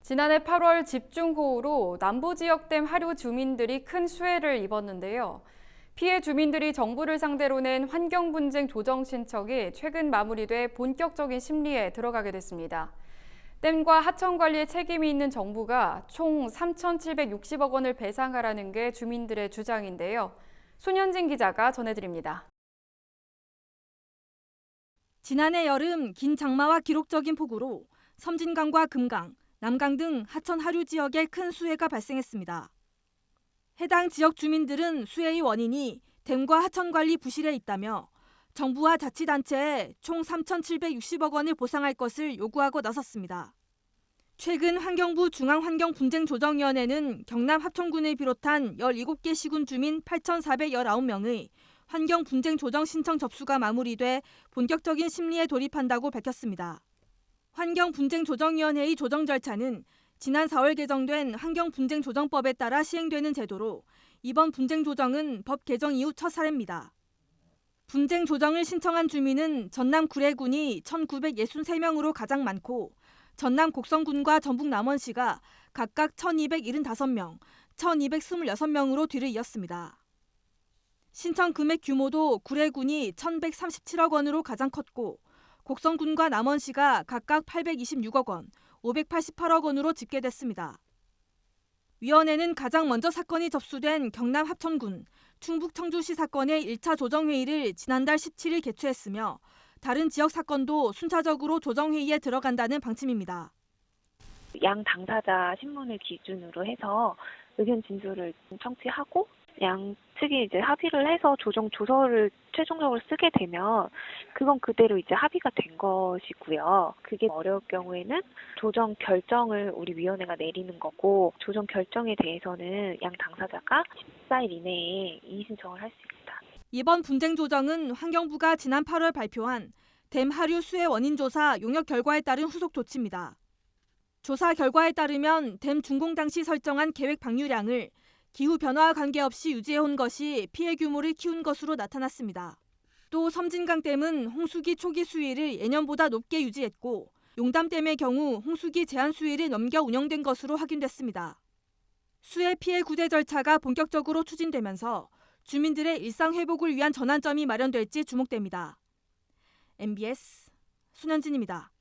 지난해 8월 집중호우로 남부지역댐 하류 주민들이 큰 수해를 입었는데요. 피해 주민들이 정부를 상대로 낸 환경분쟁 조정 신청이 최근 마무리돼 본격적인 심리에 들어가게 됐습니다. 댐과 하천 관리에 책임이 있는 정부가 총 3,760억 원을 배상하라는 게 주민들의 주장인데요. 손현진 기자가 전해드립니다. 지난해 여름 긴 장마와 기록적인 폭우로 섬진강과 금강, 남강 등 하천 하류 지역에 큰 수해가 발생했습니다. 해당 지역 주민들은 수해의 원인이 댐과 하천 관리 부실에 있다며 정부와 자치단체에 총 3,760억 원을 보상할 것을 요구하고 나섰습니다. 최근 환경부 중앙환경분쟁조정위원회는 경남 합천군을 비롯한 17개 시군 주민 8,419명의 환경분쟁조정 신청 접수가 마무리돼 본격적인 심리에 돌입한다고 밝혔습니다. 환경분쟁조정위원회의 조정 절차는 지난 4월 개정된 환경분쟁조정법에 따라 시행되는 제도로 이번 분쟁조정은 법 개정 이후 첫 사례입니다. 분쟁조정을 신청한 주민은 전남 구례군이 1,963명으로 가장 많고 전남 곡성군과 전북 남원시가 각각 1,275명, 1,226명으로 뒤를 이었습니다. 신청 금액 규모도 구례군이 1,137억 원으로 가장 컸고 곡성군과 남원시가 각각 826억 원, 588억 원으로 집계됐습니다. 위원회는 가장 먼저 사건이 접수된 경남 합천군, 충북 청주시 사건의 1차 조정회의를 지난달 17일 개최했으며 다른 지역 사건도 순차적으로 조정회의에 들어간다는 방침입니다. 양 당사자 신문을 기준으로 해서 의견 진술을 청취하고 양 측이 이제 합의를 해서 조정 조서를 최종적으로 쓰게 되면 그건 그대로 이제 합의가 된 것이고요. 그게 어려울 경우에는 조정 결정을 우리 위원회가 내리는 거고 조정 결정에 대해서는 양 당사자가 14일 이내에 이의 신청을 할 수 있습니다. 이번 분쟁 조정은 환경부가 지난 8월 발표한 댐 하류 수해 원인 조사 용역 결과에 따른 후속 조치입니다. 조사 결과에 따르면 댐 준공 당시 설정한 계획 방류량을 기후 변화와 관계없이 유지해온 것이 피해 규모를 키운 것으로 나타났습니다. 또 섬진강댐은 홍수기 초기 수위를 예년보다 높게 유지했고 용담댐의 경우 홍수기 제한 수위를 넘겨 운영된 것으로 확인됐습니다. 수해 피해 구제 절차가 본격적으로 추진되면서 주민들의 일상 회복을 위한 전환점이 마련될지 주목됩니다. MBS 손현진입니다.